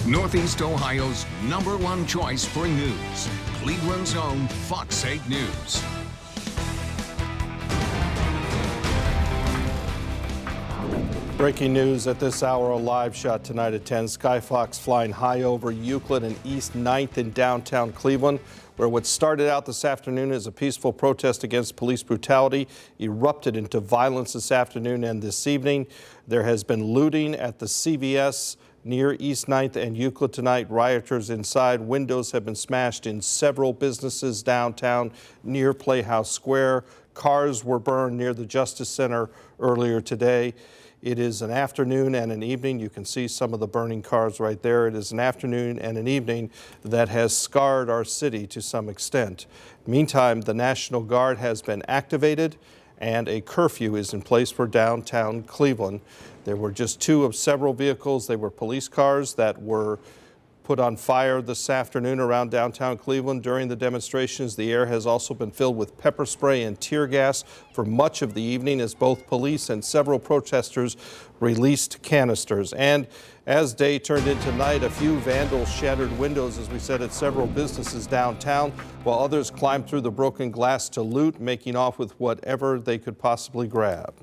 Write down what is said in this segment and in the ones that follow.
Northeast Ohio's #1 choice for news. Cleveland's own Fox 8 News. Breaking news at this hour, a live shot tonight at 10. Skyfox flying high over Euclid and East 9th in downtown Cleveland, where what started out this afternoon as a peaceful protest against police brutality erupted into violence this afternoon and this evening. There has been looting at the CVS near East 9th and Euclid tonight. Rioters inside. Windows have been smashed in several businesses downtown near Playhouse Square. Cars were burned near the Justice Center earlier today. It is an afternoon and an evening. You can see some of the burning cars right there. It is an afternoon and an evening that has scarred our city to some extent. Meantime, the National Guard has been activated and a curfew is in place for downtown Cleveland. There were just 2 of several vehicles. They were police cars that were put on fire this afternoon around downtown Cleveland during the demonstrations. The air has also been filled with pepper spray and tear gas for much of the evening as both police and several protesters released canisters. And as day turned into night, a few vandals shattered windows, as we said, at several businesses downtown, while others climbed through the broken glass to loot, making off with whatever they could possibly grab.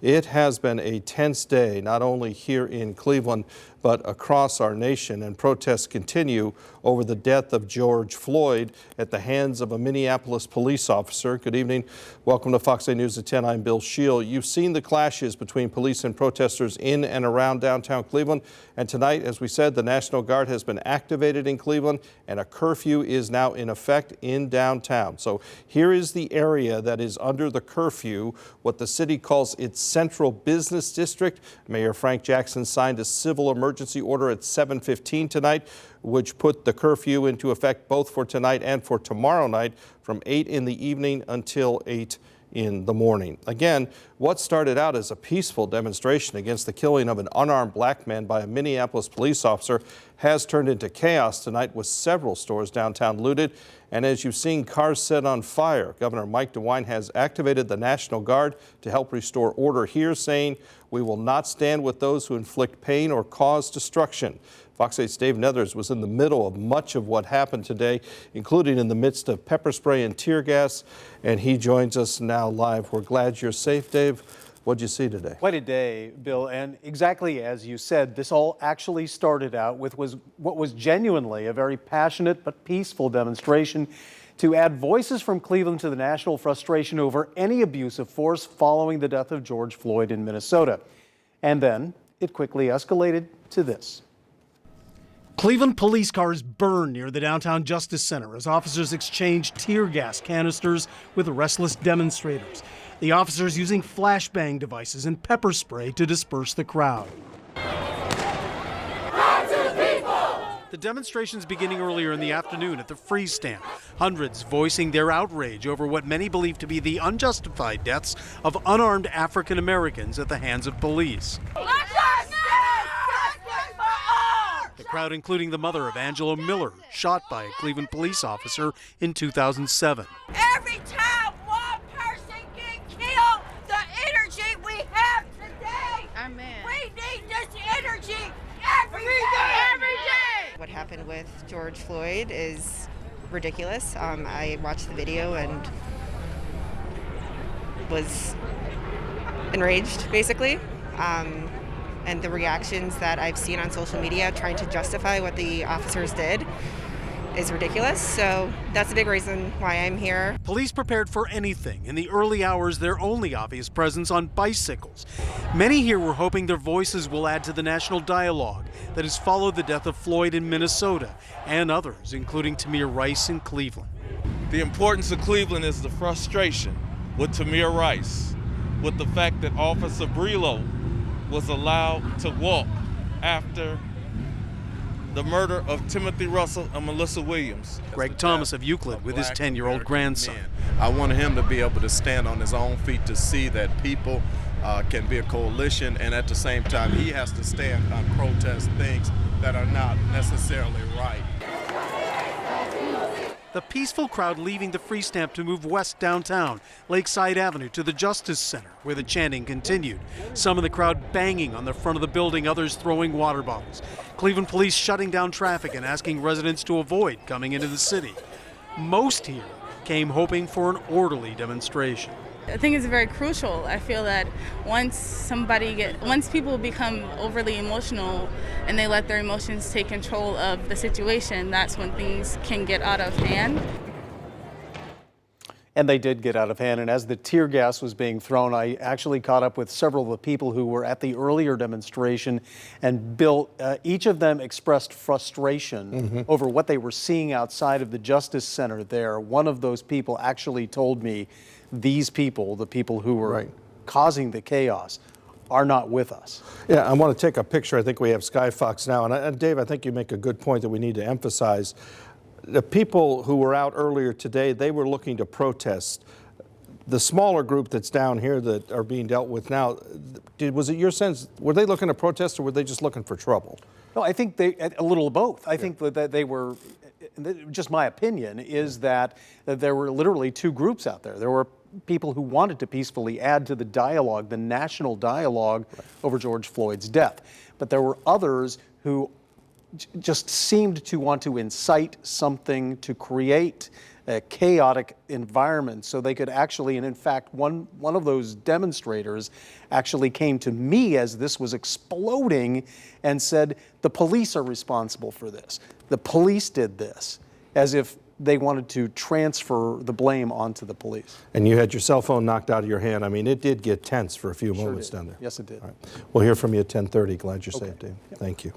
It has been a tense day, not only here in Cleveland, but across our nation, and protests continue over the death of George Floyd at the hands of a Minneapolis police officer. Good evening. Welcome to Fox 8 News at 10. I'm Bill Sheil. You've seen the clashes between police and protesters in and around downtown Cleveland. And tonight, as we said, the National Guard has been activated in Cleveland and a curfew is now in effect in downtown. So here is the area that is under the curfew, what the city calls its central business district. Mayor Frank Jackson signed a civil emergency order at 7:15 tonight, which put the curfew into effect both for tonight and for tomorrow night from 8 in the evening until 8 in the morning. Again, what started out as a peaceful demonstration against the killing of an unarmed black man by a Minneapolis police officer has turned into chaos tonight with several stores downtown looted. And as you've seen, cars set on fire. Governor Mike DeWine has activated the National Guard to help restore order here, saying, "We will not stand with those who inflict pain or cause destruction." Fox 8's Dave Nethers was in the middle of much of what happened today, including in the midst of pepper spray and tear gas, and he joins us now live. We're glad you're safe, Dave. What'd you see today? Quite a day, Bill, and exactly as you said, this all actually started out with what was genuinely a very passionate but peaceful demonstration to add voices from Cleveland to the national frustration over any abuse of force following the death of George Floyd in Minnesota. And then it quickly escalated to this. Cleveland police cars burned near the downtown Justice Center as officers exchanged tear gas canisters with restless demonstrators. The officers using flashbang devices and pepper spray to disperse the crowd. The demonstrations beginning earlier in the afternoon at the Free Stand. Hundreds voicing their outrage over what many believe to be the unjustified deaths of unarmed African Americans at the hands of police. The crowd including the mother of Angela Miller, shot by a Cleveland police officer in 2007. Every time one person gets killed, the energy we have today, Amen. We need this energy every day. What happened with George Floyd is ridiculous. I watched the video and was enraged, basically. And the reactions that I've seen on social media trying to justify what the officers did is ridiculous. So that's a big reason why I'm here. Police prepared for anything. In the early hours, their only obvious presence on bicycles. Many here were hoping their voices will add to the national dialogue that has followed the death of Floyd in Minnesota and others, including Tamir Rice in Cleveland. The importance of Cleveland is the frustration with Tamir Rice, with the fact that Officer Brillo was allowed to walk after the murder of Timothy Russell and Melissa Williams. Greg Thomas of Euclid with his 10-year-old grandson. I wanted him to be able to stand on his own feet to see that people can be a coalition, and at the same time he has to stand and protest things that are not necessarily right. The peaceful crowd leaving the Free Stamp to move west downtown, Lakeside Avenue to the Justice Center, where the chanting continued. Some of the crowd banging on the front of the building, others throwing water bottles. Cleveland police shutting down traffic and asking residents to avoid coming into the city. Most here came hoping for an orderly demonstration. I think it's very crucial. I feel that once people become overly emotional and they let their emotions take control of the situation, that's when things can get out of hand. And they did get out of hand. And as the tear gas was being thrown, I actually caught up with several of the people who were at the earlier demonstration. And Bill, each of them expressed frustration over what they were seeing outside of the Justice Center there. One of those people actually told me, these people, the people who were causing the chaos, are not with us. Yeah, I want to take a picture. I think we have Sky Fox now. And Dave, I think you make a good point that we need to emphasize. The people who were out earlier today, they were looking to protest. The smaller group that's down here that are being dealt with now, was it your sense, were they looking to protest or were they just looking for trouble? No, I think a little of both. I think that they were, just my opinion, is that there were literally two groups out there. There were people who wanted to peacefully add to the dialogue, the national dialogue over George Floyd's death. But there were others who just seemed to want to incite something, to create a chaotic environment so they could actually, and in fact, one of those demonstrators actually came to me as this was exploding and said, the police are responsible for this. The police did this, as if they wanted to transfer the blame onto the police. And you had your cell phone knocked out of your hand. I mean, it did get tense for a few moments down there. Yes, it did. All right. We'll hear from you at 10:30. Glad you're safe, Dave. Yep. Thank you.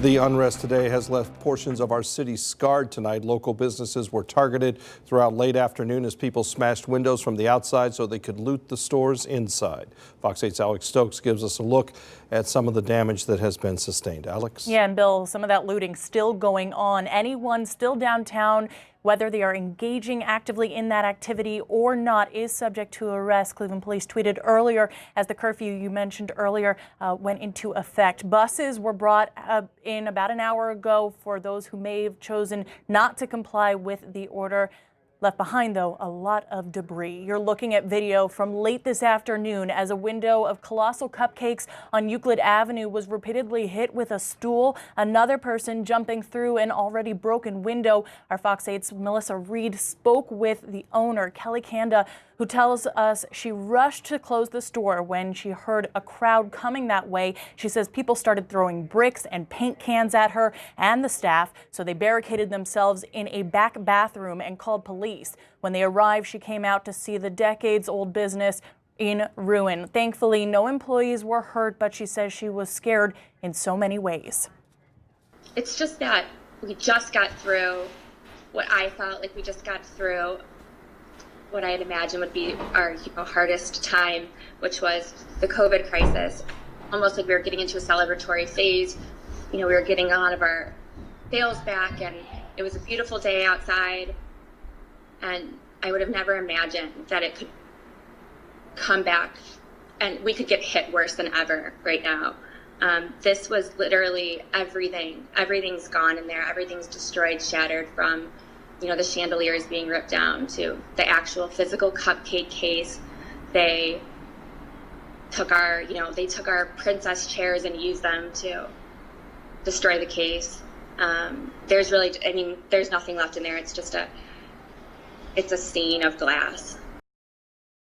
The unrest today has left portions of our city scarred tonight. Local businesses were targeted throughout late afternoon as people smashed windows from the outside so they could loot the stores inside. Fox 8's Alex Stokes gives us a look at some of the damage that has been sustained. Alex? Yeah, and Bill, some of that looting still going on. Anyone still downtown, whether they are engaging actively in that activity or not, is subject to arrest. Cleveland police tweeted earlier as the curfew you mentioned earlier went into effect. Buses were brought in about an hour ago for those who may have chosen not to comply with the order. Left behind, though, a lot of debris. You're looking at video from late this afternoon as a window of Colossal Cupcakes on Euclid Avenue was repeatedly hit with a stool. Another person jumping through an already broken window. Our Fox 8's Melissa Reed spoke with the owner, Kelly Kanda, who tells us she rushed to close the store when she heard a crowd coming that way. She says people started throwing bricks and paint cans at her and the staff, so they barricaded themselves in a back bathroom and called police. When they arrived, she came out to see the decades-old business in ruin. Thankfully, no employees were hurt, but she says she was scared in so many ways. It's just that we just got through what I felt like we just got through what I had imagined would be our hardest time, which was the COVID crisis. Almost like we were getting into a celebratory phase. We were getting a lot of our sales back, and it was a beautiful day outside. And I would have never imagined that it could come back and we could get hit worse than ever right now. This was literally everything. Everything's gone in there. Everything's destroyed, shattered, from the chandeliers being ripped down to the actual physical cupcake case. They took our princess chairs and used them to destroy the case. There's nothing left in there. It's a scene of glass.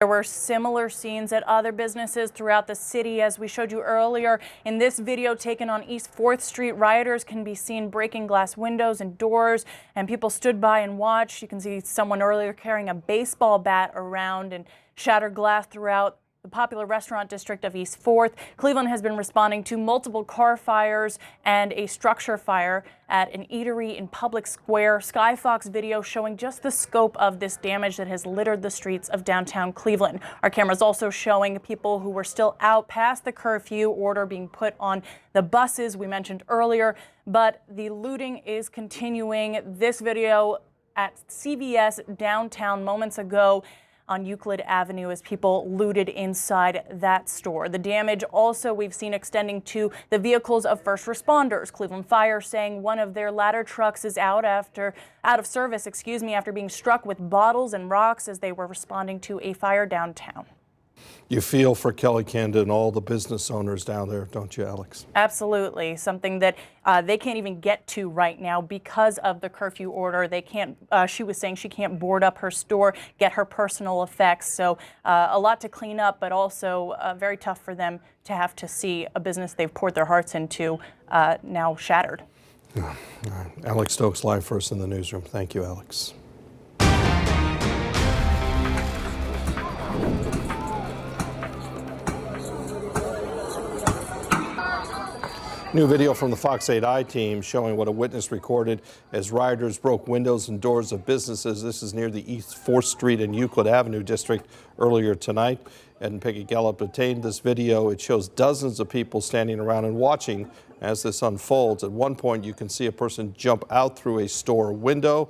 There were similar scenes at other businesses throughout the city. As we showed you earlier in this video taken on East 4th Street, rioters can be seen breaking glass windows and doors, and people stood by and watched. You can see someone earlier carrying a baseball bat around and shattered glass throughout the popular restaurant district of East 4th. Cleveland has been responding to multiple car fires and a structure fire at an eatery in Public Square. Sky Fox video showing just the scope of this damage that has littered the streets of downtown Cleveland. Our cameras also showing people who were still out past the curfew order being put on the buses we mentioned earlier, but the looting is continuing. This video at CVS downtown moments ago. on Euclid Avenue as people looted inside that store. The damage also we've seen extending to the vehicles of first responders. Cleveland Fire saying one of their ladder trucks is out of service, after being struck with bottles and rocks as they were responding to a fire downtown. You feel for Kelly Kanda and all the business owners down there, don't you, Alex? Absolutely. Something that they can't even get to right now because of the curfew order. They can't, she was saying she can't board up her store, get her personal effects. So a lot to clean up, but also very tough for them to have to see a business they've poured their hearts into now shattered. All right. Alex Stokes live for us in the newsroom. Thank you, Alex. New video from the Fox 8i team showing what a witness recorded as rioters broke windows and doors of businesses. This is near the East 4th Street and Euclid Avenue district earlier tonight. Ed and Peggy Gallup obtained this video. It shows dozens of people standing around and watching as this unfolds. At one point, you can see a person jump out through a store window.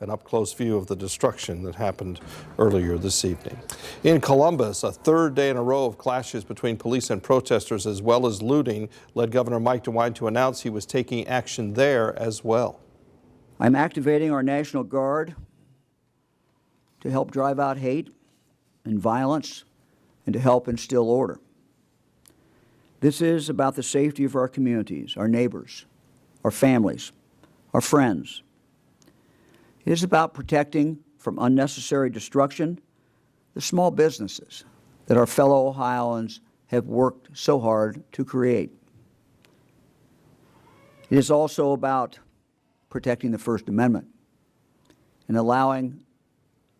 An up-close view of the destruction that happened earlier this evening. In Columbus, a third day in a row of clashes between police and protesters as well as looting led Governor Mike DeWine to announce he was taking action there as well. I'm activating our National Guard to help drive out hate and violence and to help instill order. This is about the safety of our communities, our neighbors, our families, our friends. It is about protecting from unnecessary destruction the small businesses that our fellow Ohioans have worked so hard to create. It is also about protecting the First Amendment and allowing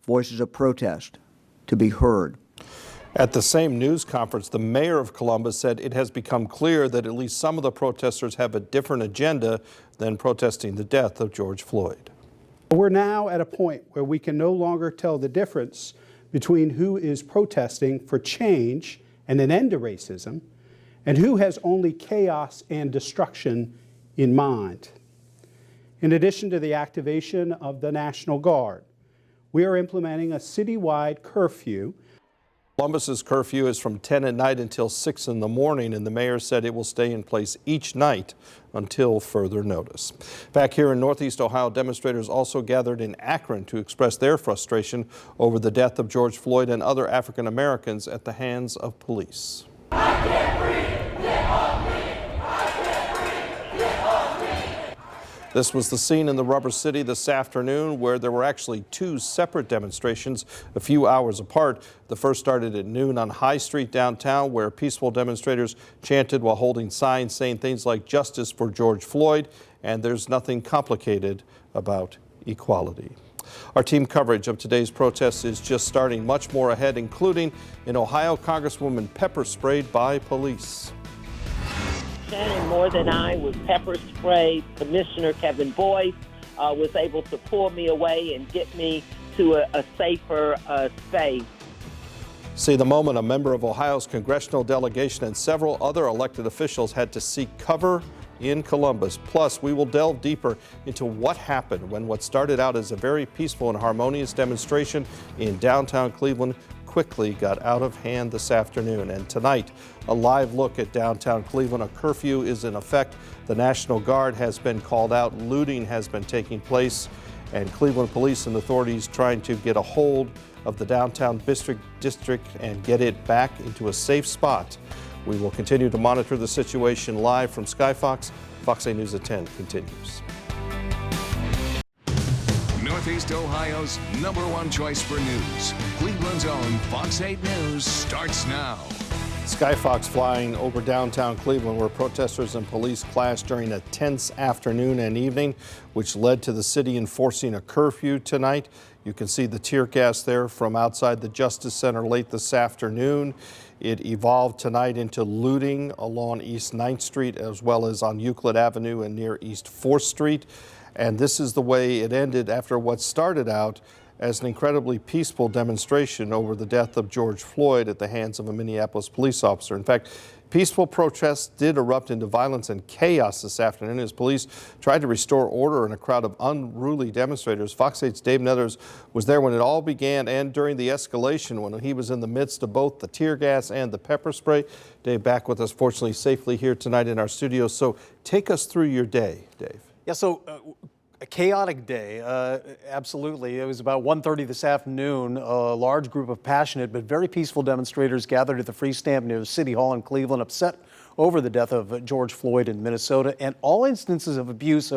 voices of protest to be heard. At the same news conference, the mayor of Columbus said it has become clear that at least some of the protesters have a different agenda than protesting the death of George Floyd. We're now at a point where we can no longer tell the difference between who is protesting for change and an end to racism and who has only chaos and destruction in mind. In addition to the activation of the National Guard, we are implementing a citywide curfew. Columbus's curfew is from 10 at night until 6 in the morning, and the mayor said it will stay in place each night until further notice. Back here in Northeast Ohio, demonstrators also gathered in Akron to express their frustration over the death of George Floyd and other African Americans at the hands of police. I can't breathe, get off me. I can't breathe, get off me. This was the scene in the Rubber City this afternoon, where there were actually two separate demonstrations a few hours apart. The first started at noon on High Street downtown, where peaceful demonstrators chanted while holding signs saying things like "Justice for George Floyd" and "There's nothing complicated about equality." Our team coverage of today's protests is just starting. Much more ahead, including an Ohio Congresswoman pepper sprayed by police. And more than I was pepper sprayed. Commissioner Kevin Boyce was able to pull me away and get me to a safer space. See the moment a member of Ohio's congressional delegation and several other elected officials had to seek cover in Columbus. Plus, we will delve deeper into what happened when what started out as a very peaceful and harmonious demonstration in downtown Cleveland quickly got out of hand this afternoon. And tonight, a live look at downtown Cleveland. A curfew is in effect. The National Guard has been called out. Looting has been taking place. And Cleveland police and authorities trying to get a hold of the downtown district and get it back into a safe spot. We will continue to monitor the situation live from Skyfox. Fox 8 News at 10 continues. Northeast Ohio's #1 choice for news. Cleveland's own Fox 8 News starts now. Skyfox flying over downtown Cleveland, where protesters and police clashed during a tense afternoon and evening, which led to the city enforcing a curfew tonight. You can see the tear gas there from outside the Justice Center late this afternoon. It evolved tonight into looting along East 9th Street as well as on Euclid Avenue and near East 4th Street. And this is the way it ended after what started out as an incredibly peaceful demonstration over the death of George Floyd at the hands of a Minneapolis police officer. In fact, Peaceful protests did erupt into violence and chaos this afternoon as police tried to restore order in a crowd of unruly demonstrators. Fox 8's Dave Netters was there when it all began and during the escalation when he was in the midst of both the tear gas and the pepper spray. Dave, back with us, fortunately safely here tonight in our studio. So take us through your day, Dave. Yeah, so a chaotic day, absolutely. It was about 1:30 this afternoon. A large group of passionate but very peaceful demonstrators gathered at the Free Stamp near City Hall in Cleveland, upset over the death of George Floyd in Minnesota and all instances of abuse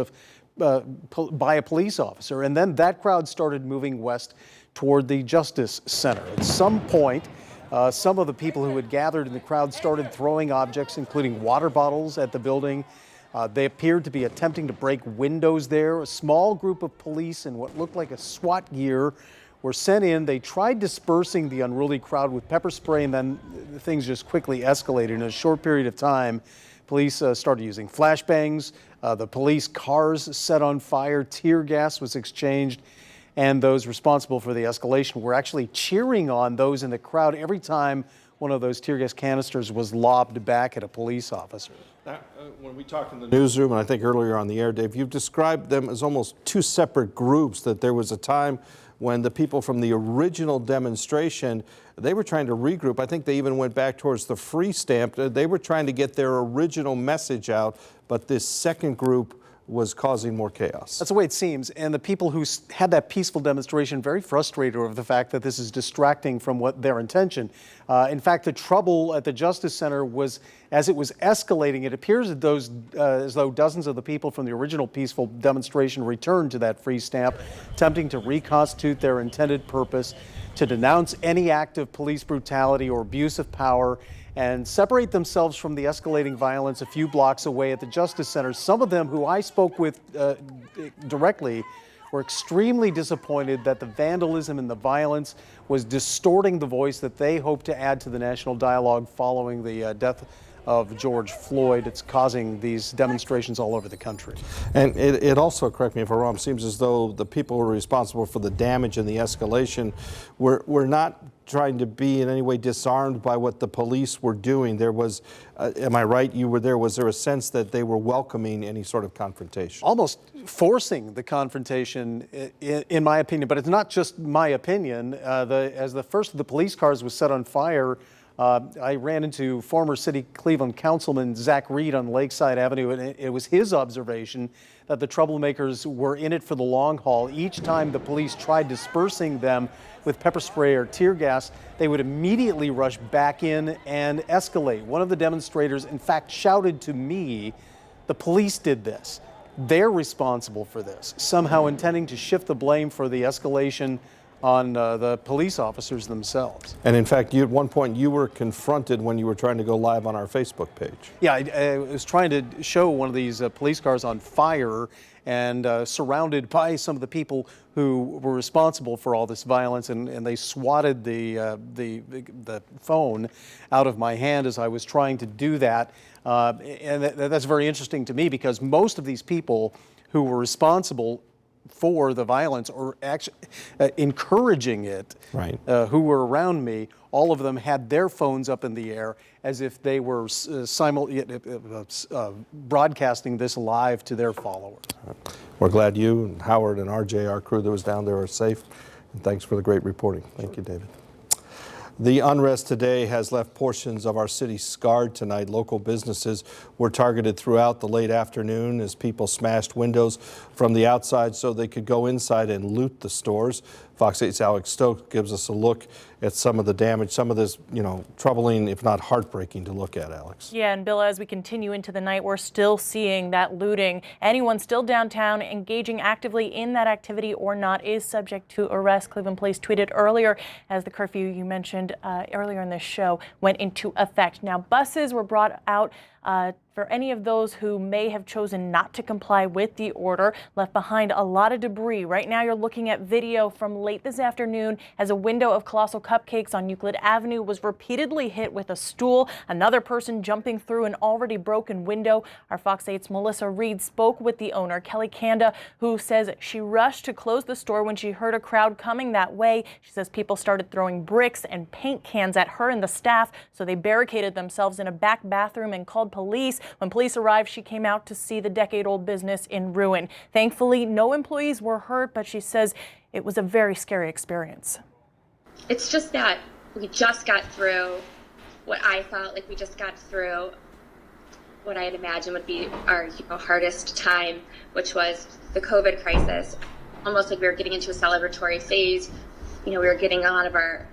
by a police officer. And then that crowd started moving west toward the Justice Center. At some point, some of the people who had gathered in the crowd started throwing objects, including water bottles, at the building. They appeared to be attempting to break windows there. A small group of police in what looked like a SWAT gear were sent in. They tried dispersing the unruly crowd with pepper spray, and then things just quickly escalated. In a short period of time, police started using flashbangs. The police cars set on fire. Tear gas was exchanged. And those responsible for the escalation were actually cheering on those in the crowd every time one of those tear gas canisters was lobbed back at a police officer. When we talked in the newsroom, and I think earlier on the air, Dave, you've described them as almost two separate groups, that there was a time when the people from the original demonstration, they were trying to regroup. I think they even went back towards the Free Stamp. They were trying to get their original message out, but this second group was causing more chaos. That's the way it seems. And the people who had that peaceful demonstration very frustrated over the fact that this is distracting from what their intention. In fact, the trouble at the Justice Center was, as it was escalating, it appears as though dozens of the people from the original peaceful demonstration returned to that Free Stamp, attempting to reconstitute their intended purpose, to denounce any act of police brutality or abuse of power, and separate themselves from the escalating violence a few blocks away at the Justice Center. Some of them who I spoke with directly were extremely disappointed that the vandalism and the violence was distorting the voice that they hope to add to the national dialogue following the death of George Floyd. It's causing these demonstrations all over the country. And it also, correct me if I'm wrong, seems as though the people who were responsible for the damage and the escalation were not trying to be in any way disarmed by what the police were doing. There was, am I right, you were there, was there a sense that they were welcoming any sort of confrontation? Almost forcing the confrontation, in my opinion, but it's not just my opinion. As the first of the police cars was set on fire, I ran into former city Cleveland councilman Zach Reed on Lakeside Avenue, and it was his observation that the troublemakers were in it for the long haul. Each time the police tried dispersing them with pepper spray or tear gas, they would immediately rush back in and escalate. One of the demonstrators, in fact, shouted to me, "The police did this. They're responsible for this," somehow intending to shift the blame for the escalation on the police officers themselves. And in fact, at one point you were confronted when you were trying to go live on our Facebook page. Yeah, I was trying to show one of these police cars on fire and surrounded by some of the people who were responsible for all this violence, and they swatted the phone out of my hand as I was trying to do that. And that's very interesting to me because most of these people who were responsible for the violence or actually encouraging it, right, who were around me, all of them had their phones up in the air as if they were broadcasting this live to their followers. We're glad you and Howard and RJ, our crew that was down there, are safe. And thanks for the great reporting. Thank you, David. The unrest today has left portions of our city scarred tonight. Local businesses were targeted throughout the late afternoon as people smashed windows from the outside so they could go inside and loot the stores. Fox 8's Alex Stokes gives us a look at some of the damage, some of this, troubling, if not heartbreaking to look at, Alex. Yeah, and Bill, as we continue into the night, we're still seeing that looting. Anyone still downtown engaging actively in that activity or not is subject to arrest. Cleveland Police tweeted earlier as the curfew you mentioned earlier in this show went into effect. Now, buses were brought out for any of those who may have chosen not to comply with the order, left behind a lot of debris. Right now you're looking at video from late this afternoon as a window of Colossal Cupcakes on Euclid Avenue was repeatedly hit with a stool. Another person jumping through an already broken window. Our Fox 8's Melissa Reed spoke with the owner, Kelly Kanda, who says she rushed to close the store when she heard a crowd coming that way. She says people started throwing bricks and paint cans at her and the staff, so they barricaded themselves in a back bathroom and called police. When police arrived, she came out to see the decade-old business in ruin. Thankfully, no employees were hurt, but she says it was a very scary experience. It's just that we just got through what I felt like we just got through what I had imagined would be our hardest time, which was the COVID crisis. Almost like we were getting into a celebratory phase. We were getting a lot of our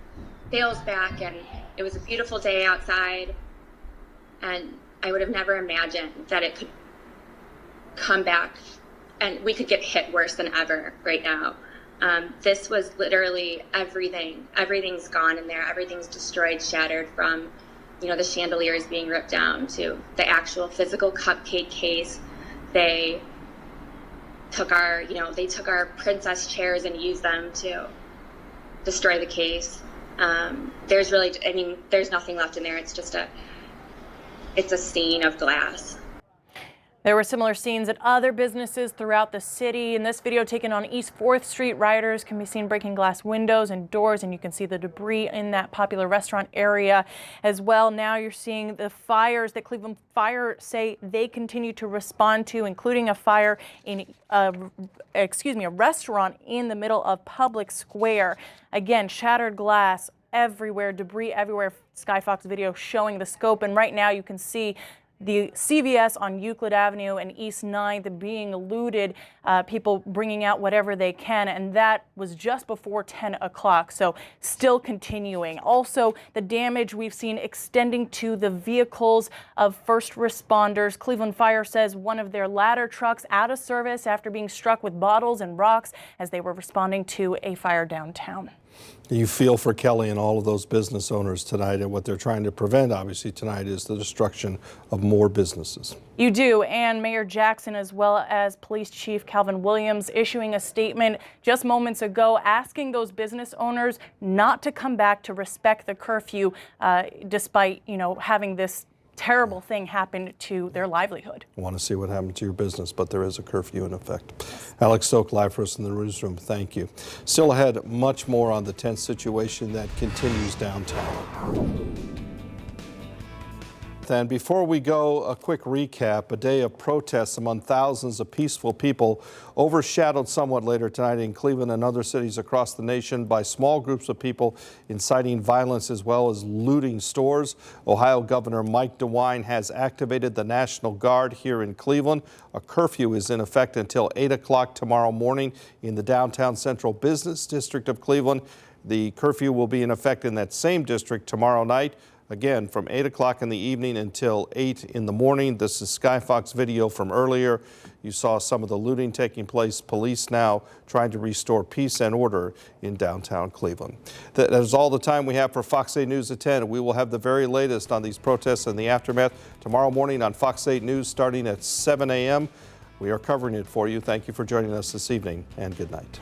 sales back, and it was a beautiful day outside, and I would have never imagined that it could come back and we could get hit worse than ever right now. This was literally everything. Everything's gone in there. Everything's destroyed, shattered, from the chandeliers being ripped down to the actual physical cupcake case. They took our princess chairs and used them to destroy the case. There's nothing left in there. It's just it's a scene of glass. There were similar scenes at other businesses throughout the city. In this video taken on East 4th Street, rioters can be seen breaking glass windows and doors, and you can see the debris in that popular restaurant area as well. Now you're seeing the fires that Cleveland Fire say they continue to respond to, including a fire in a restaurant in the middle of Public Square. Again, shattered glass everywhere, debris everywhere. Sky Fox video showing the scope, and right now you can see the CVS on Euclid Avenue and East 9th being looted, people bringing out whatever they can, and that was just before 10 o'clock, so still continuing. Also, the damage we've seen extending to the vehicles of first responders. Cleveland Fire says one of their ladder trucks out of service after being struck with bottles and rocks as they were responding to a fire downtown. You feel for Kelly and all of those business owners tonight, and what they're trying to prevent, obviously, tonight is the destruction of more businesses. You do, and Mayor Jackson, as well as Police Chief Calvin Williams, issuing a statement just moments ago asking those business owners not to come back, to respect the curfew, despite, having this terrible thing happen to their livelihood. I want to see what happened to your business, but there is a curfew in effect. Alex Soak, live for us in the newsroom. Thank you. Still ahead, much more on the tense situation that continues downtown. And before we go, a quick recap. A day of protests among thousands of peaceful people overshadowed somewhat later tonight in Cleveland and other cities across the nation by small groups of people inciting violence as well as looting stores. Ohio Governor Mike DeWine has activated the National Guard here in Cleveland. A curfew is in effect until 8 o'clock tomorrow morning in the downtown central business district of Cleveland. The curfew will be in effect in that same district tomorrow night. Again, from 8 o'clock in the evening until 8 in the morning. This is Sky Fox video from earlier. You saw some of the looting taking place. Police now trying to restore peace and order in downtown Cleveland. That is all the time we have for Fox 8 News at 10. We will have the very latest on these protests and the aftermath tomorrow morning on Fox 8 News starting at 7 a.m. We are covering it for you. Thank you for joining us this evening, and good night.